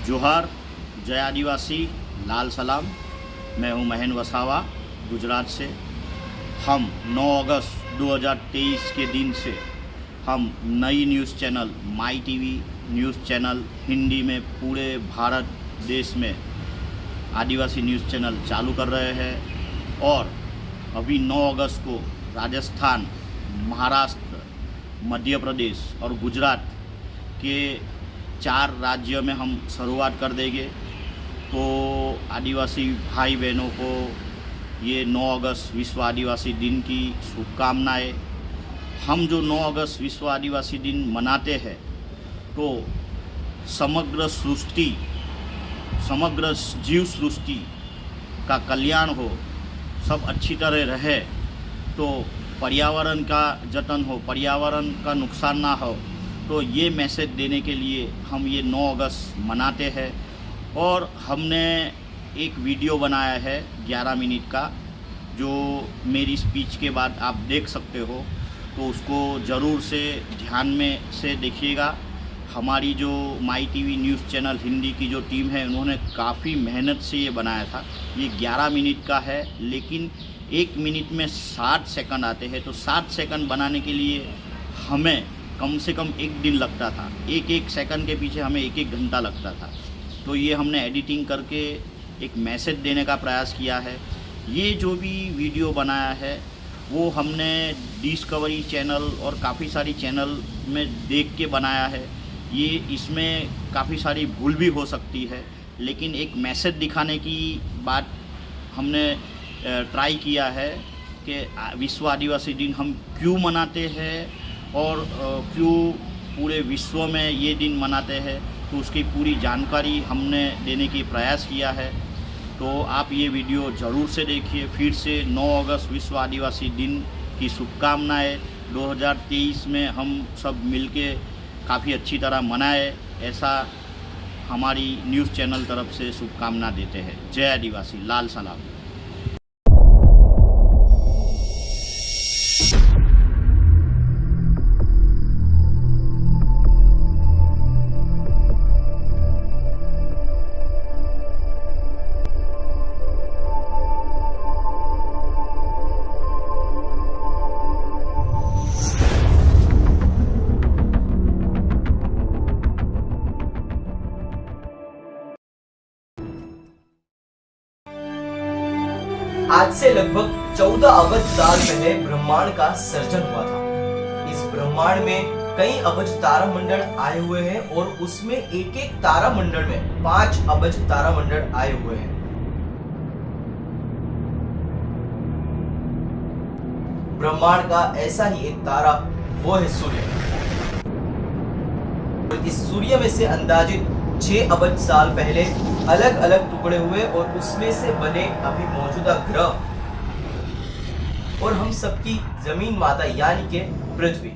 जोहार, जय आदिवासी, लाल सलाम। मैं हूं महेन वसावा, गुजरात से। हम 9 अगस्त 2023 के दिन से हम नई news channel my TV news channel Hindi में पूरे भारत देश में आदिवासी न्यूज़ चैनल चालू कर रहे हैं। और अभी 9 अगस्त को राजस्थान, महाराष्ट्र, मध्य प्रदेश और गुजरात के 4 राज्यों में हम शुरुआत कर देंगे। तो आदिवासी भाई बहनों को ये 9 अगस्त विश्व आदिवासी दिन की शुभकामनाएं। हम जो 9 अगस्त विश्व आदिवासी दिन मनाते हैं तो समग्र सृष्टि, समग्र जीव सृष्टि का कल्याण हो, सब अच्छी तरह रहे, तो पर्यावरण का जतन हो, पर्यावरण का नुकसान ना हो, तो ये मैसेज देने के लिए हम ये 9 अगस्त मनाते हैं। और हमने एक वीडियो बनाया है 11 मिनट का, जो मेरी स्पीच के बाद आप देख सकते हो, तो उसको ज़रूर से ध्यान में से देखिएगा। हमारी जो माई टीवी न्यूज़ चैनल हिंदी की जो टीम है, उन्होंने काफ़ी मेहनत से ये बनाया था। ये 11 मिनट का है, लेकिन 1 मिनट में 60 सेकंड आते हैं। तो 60 सेकंड बनाने के लिए हमें कम से कम 1 दिन लगता था। एक सेकंड के पीछे हमें 1 घंटा लगता था। तो ये हमने एडिटिंग करके एक मैसेज देने का प्रयास किया है। ये जो भी वीडियो बनाया है वो हमने डिस्कवरी चैनल और काफ़ी सारी चैनल में देख के बनाया है। ये इसमें काफ़ी सारी भूल भी हो सकती है, लेकिन एक मैसेज दिखाने की बात हमने ट्राई किया है कि विश्व आदिवासी दिन हम क्यों मनाते हैं और क्यों पूरे विश्व में ये दिन मनाते हैं, तो उसकी पूरी जानकारी हमने देने की प्रयास किया है। तो आप ये वीडियो ज़रूर से देखिए। फिर से 9 अगस्त विश्व आदिवासी दिन की शुभकामनाएं। 2023 में हम सब मिलके काफ़ी अच्छी तरह मनाए, ऐसा हमारी न्यूज़ चैनल तरफ से शुभकामना देते हैं। जय आदिवासी, लाल सलाम। आज से लगभग 14 अरब साल पहले ब्रह्मांड का सर्जन हुआ था। इस ब्रह्मांड में कई अबज तारामंडल आए हुए हैं और उसमें एक एक तारामंडल में 5 अबज तारामंडल आए हुए हैं। ब्रह्मांड का ऐसा ही एक तारा वो है सूर्य। इस सूर्य में से अंदाजित 6 अरब साल पहले अलग अलग टुकड़े हुए और उसमें से बने अभी मौजूदा ग्रह और हम सबकी जमीन माता यानी के पृथ्वी।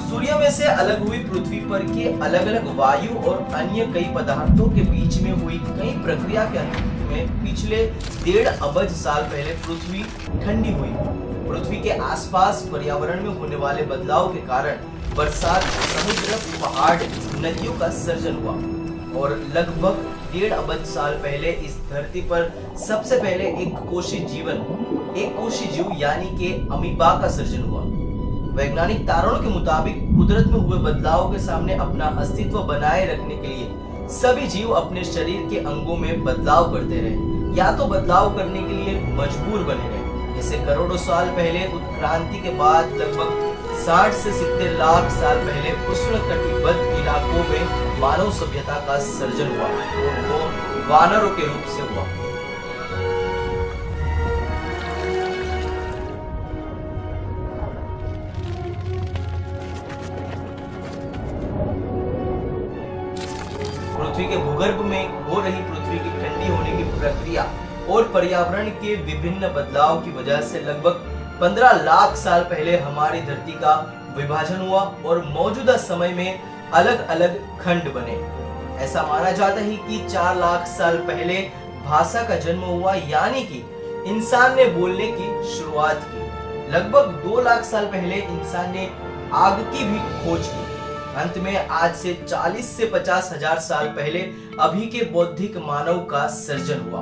सूर्य में से अलग हुई पृथ्वी पर के अलग अलग वायु और अन्य कई पदार्थों के बीच में हुई कई प्रक्रिया के अंत में पिछले 1.5 अरब साल पहले पृथ्वी ठंडी हुई। पृथ्वी के आसपास पर्यावरण में होने वाले बदलाव के कारण बरसात, समुद्र, पहाड़, नदियों का सर्जन हुआ और लगभग 1.5 अरब साल पहले इस धरती पर सबसे पहले एक कोशी जीव यानी कि अमीबा का सर्जन हुआ। वैज्ञानिक तारणों के मुताबिक कुदरत में हुए बदलाव के सामने अपना अस्तित्व बनाए रखने के लिए सभी जीव अपने शरीर के अंगों में बदलाव करते रहे, या तो बदलाव करने के लिए मजबूर बने रहे। जैसे करोड़ों साल पहले उत्क्रांति के बाद लगभग 60 से 70 लाख साल पहले उष्णकटिबंध इलाकों में मानव सभ्यता का सर्जन हुआ और वो वानरों के रूप से हुआ। पृथ्वी के भूगर्भ में हो रही पृथ्वी की ठंडी होने की प्रक्रिया और पर्यावरण के विभिन्न बदलाव की वजह से लगभग 15 लाख साल पहले हमारी धरती का विभाजन हुआ और मौजूदा समय में अलग अलग खंड बने। ऐसा माना जाता है कि 4 लाख साल पहले भाषा का जन्म हुआ, यानी कि इंसान ने बोलने की शुरुआत की। लगभग 2 लाख साल पहले इंसान ने आग की भी खोज की। अंत में आज से 40 से 50 हजार साल पहले अभी के बौद्धिक मानव का सर्जन हुआ।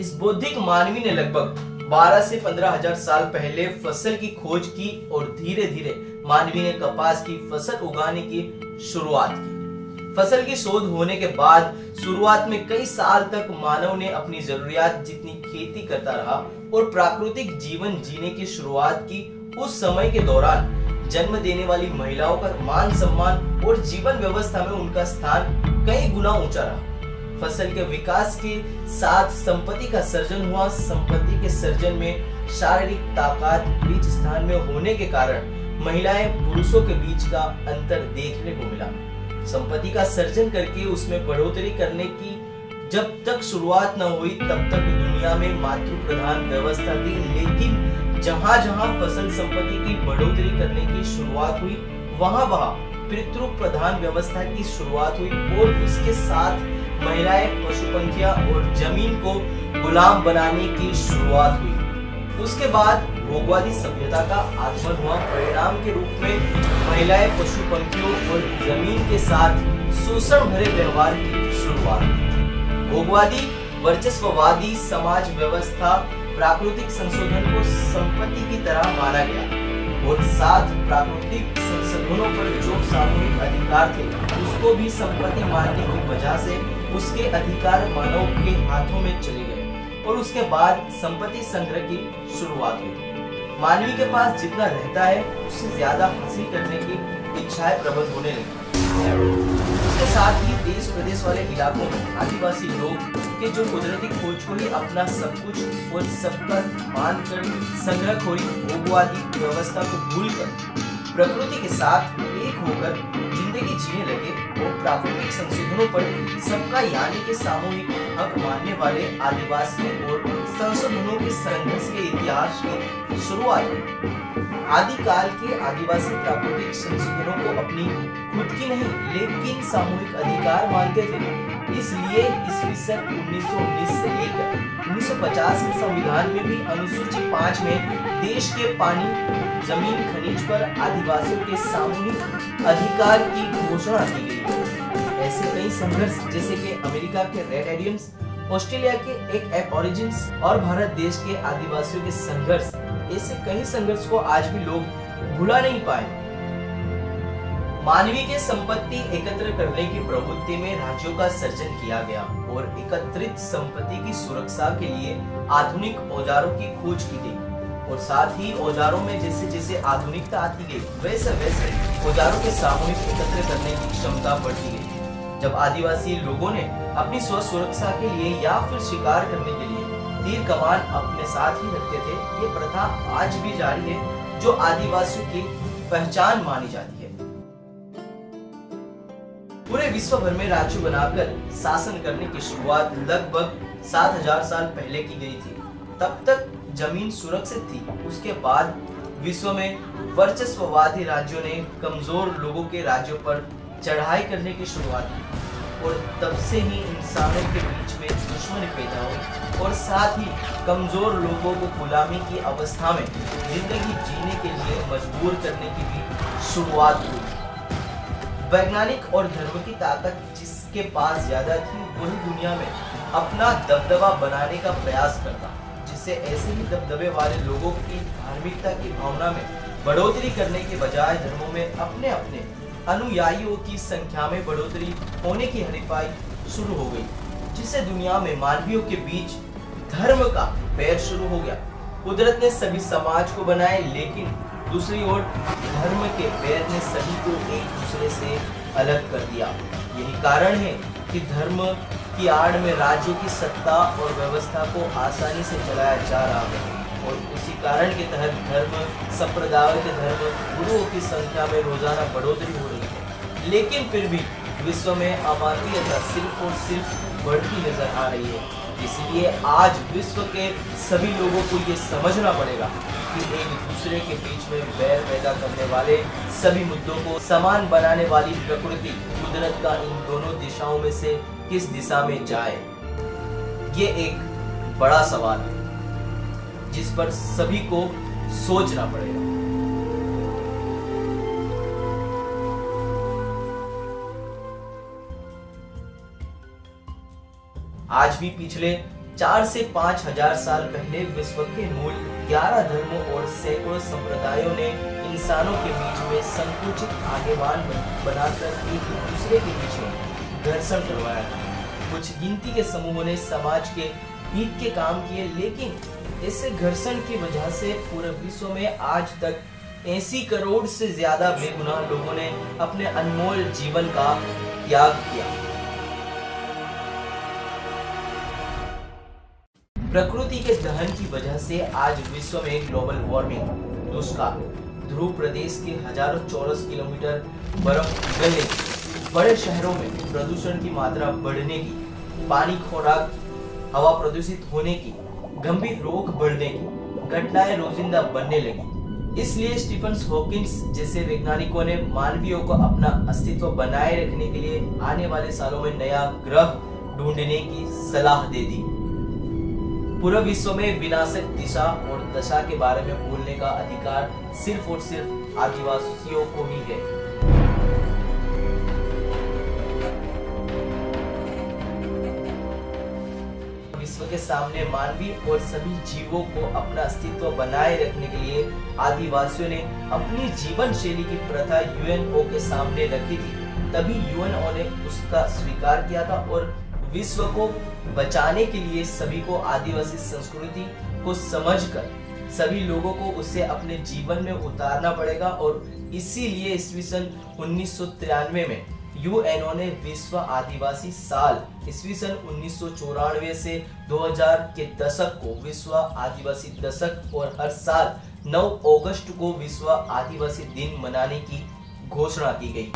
इस बौद्धिक मानवी ने लगभग 12 से 15 हजार साल पहले फसल की खोज की और धीरे धीरे मानवी ने कपास की फसल उगाने की शुरुआत की। फसल की शोध होने के बाद शुरुआत में कई साल तक मानव ने अपनी जरूरियात जितनी खेती करता रहा और प्राकृतिक जीवन जीने की शुरुआत की। उस समय के दौरान जन्म देने वाली महिलाओं का मान सम्मान और जीवन व्यवस्था में उनका स्थान कई गुना ऊंचा रहा। फसल के विकास के साथ संपत्ति का सर्जन हुआ। संपत्ति के सर्जन में शारीरिक ताकत बीच स्थान में होने के कारण महिलाएं पुरुषों के बीच का अंतर देखने को मिला। संपत्ति का सर्जन करके उसमें बढ़ोतरी करने की जब तक शुरुआत न हुई तब तक दुनिया में मातृ प्रधान व्यवस्था थी, लेकिन जहां जहां फसल संपत्ति की बढ़ोतरी करने की शुरुआत हुई वहां वहां पितृ प्रधान व्यवस्था की शुरुआत हुई और उसके साथ महिलाएं, पशुपंखियां और जमीन को गुलाम बनाने की शुरुआत हुई। उसके बाद भोगवादी सभ्यता का आगमन हुआ। परिणाम के रूप में महिलाएं, पशु पंखियों और जमीन के साथ शोषण भरे व्यवहार की शुरुआत हुई। भोगवादी वर्चस्ववादी समाज व्यवस्था प्राकृतिक संशोधन को संपत्ति की तरह माना गया और साथ प्राकृतिक संसाधनों पर जो सामूहिक अधिकार थे उसको भी संपत्ति मानने की वजह से उसके अधिकार मानव के हाथों में चले गए और उसके बाद संपत्ति संग्रह की शुरुआत हुई। मानवी के पास जितना रहता है उससे ज्यादा हासिल करने की इच्छाएं प्रबल होने लगी। उसके साथ ही देश प्रदेश वाले इलाकों में आदिवासी लोग के जो कुदरती खोज को ही अपना सब कुछ और सबका मानकर संग्रहखोरी भोगवादी व्यवस्था को भूलकर प्रकृति के साथ एक होकर जिंदगी जीने लगे और प्राकृतिक संशोधनों पर सबका यानी के सामूहिक हक मानने वाले आदिवासियों और संशोधनों के संघर्ष के इतिहास की शुरुआत हुई। आदिकाल के आदिवासी प्राकृतिक संशोधनों को अपनी खुद की नहीं लेकिन सामूहिक अधिकार मानते थे। इसलिए ईस्वी सन 1919 से लेकर 1950 के संविधान में भी अनुसूची 5 में देश के पानी, जमीन, खनिज पर आदिवासियों के सामूहिक अधिकार की घोषणा की गई। ऐसे कई संघर्ष जैसे कि अमेरिका के रेड इंडियंस, ऑस्ट्रेलिया के एक एबॉरिजिन्स और भारत देश के आदिवासियों के संघर्ष, ऐसे कई संघर्ष को आज भी लोग भुला नहीं पाए। मानवी के संपत्ति एकत्र करने की प्रवृत्ति में राज्यों का सर्जन किया गया और एकत्रित संपत्ति की सुरक्षा के लिए आधुनिक औजारों की खोज की गई और साथ ही औजारों में जैसे जैसे आधुनिकता आती गई वैसे वैसे औजारों के सामूहिक एकत्र करने की क्षमता बढ़ती गई। जब आदिवासी लोगों ने अपनी स्व सुरक्षा के लिए या फिर शिकार करने के लिए तीर कमान अपने साथ ही रखते थे, ये प्रथा आज भी जारी है जो आदिवासियों की पहचान मानी जाती है। पूरे विश्व भर में राज्य बनाकर शासन करने की शुरुआत लगभग 7000 साल पहले की गई थी। तब तक जमीन सुरक्षित थी। उसके बाद विश्व में वर्चस्ववादी राज्यों ने कमजोर लोगों के राज्यों पर चढ़ाई करने की शुरुआत की और तब से ही इंसानों के बीच में दुश्मनी पैदा हुई और साथ ही कमजोर लोगों को गुलामी की अवस्था में जिंदगी जीने के लिए मजबूर करने की भी शुरुआत हुई। वैज्ञानिक और धर्म की ताकत जिसके पास ज्यादा थी वही दुनिया में अपना दबदबा बनाने का प्रयास करता, जिससे ऐसे ही दबदबे वाले लोगों की धार्मिकता की भावना में बढ़ोतरी करने के बजाय धर्मों में अपने अपने अनुयायियों की संख्या में बढ़ोतरी होने की हरीफाई शुरू हो गई, जिससे दुनिया में मानवियों के बीच धर्म का बैर शुरू हो गया। कुदरत ने सभी समाज को बनाए, लेकिन दूसरी ओर धर्म के बैर ने सभी को एक दूसरे से अलग कर दिया। यही कारण है कि धर्म की आड़ में राज्यों की सत्ता और व्यवस्था को आसानी से चलाया जा रहा है और उसी कारण के तहत धर्म संप्रदायों के धर्म गुरुओं की संख्या में रोजाना बढ़ोतरी हो रही है, लेकिन फिर भी विश्व में अमानवीयता सिर्फ और सिर्फ बढ़ती नजर आ रही है। इसलिए आज विश्व के सभी लोगों को ये समझना पड़ेगा कि एक दूसरे के बीच में बैर पैदा करने वाले सभी मुद्दों को समान बनाने वाली प्रकृति कुदरत का इन दोनों दिशाओं में से किस दिशा में जाए, ये एक बड़ा सवाल है जिस पर सभी को सोचना पड़ेगा। आज भी पिछले 4 से 5 हजार साल पहले विश्व के मूल 11 धर्मों और सैकड़ों संप्रदायों ने इंसानों के बीच में संकुचित आगेवान बनाकर एक दूसरे के बीच में घर्षण करवाया था। कुछ गिनती के समूहों ने समाज के हित के काम किए, लेकिन इस घर्षण की वजह से पूरे विश्व में आज तक 80 करोड़ से ज्यादा बेगुनाह लोगों ने अपने अनमोल जीवन का त्याग किया। प्रकृति के दहन की वजह से आज विश्व में ग्लोबल वार्मिंग, दुष्काल, ध्रुव प्रदेश के हजारों चौरस किलोमीटर बर्फ पिघलने की, बड़े शहरों में प्रदूषण की मात्रा बढ़ने की, पानी, खुराक, हवा प्रदूषित होने की, गंभीर रोग बढ़ने की घटनाएं रोजिंदा बनने लगी। इसलिए स्टीफन हॉकिंस जैसे वैज्ञानिकों ने मानवीयों को अपना अस्तित्व बनाए रखने के लिए आने वाले सालों में नया ग्रह ढूंढने की सलाह दे दी। पूरे विश्व में विनाशक दिशा और दशा के बारे में बोलने का अधिकार सिर्फ और सिर्फ आदिवासियों को ही है। विश्व के सामने मानवीय और सभी जीवों को अपना अस्तित्व बनाए रखने के लिए आदिवासियों ने अपनी जीवन शैली की प्रथा यूएनओ के सामने रखी थी। तभी यूएनओ ने उसका स्वीकार किया था और विश्व को बचाने के लिए सभी को आदिवासी संस्कृति को समझकर सभी लोगों को उसे अपने जीवन में उतारना पड़ेगा। और इसीलिए ईस्वी सन 1993 में यूएनओ ने विश्व आदिवासी साल ईस्वी सन 1994 से 2000 के दशक को विश्व आदिवासी दशक और हर साल 9 अगस्त को विश्व आदिवासी दिन मनाने की घोषणा की गई।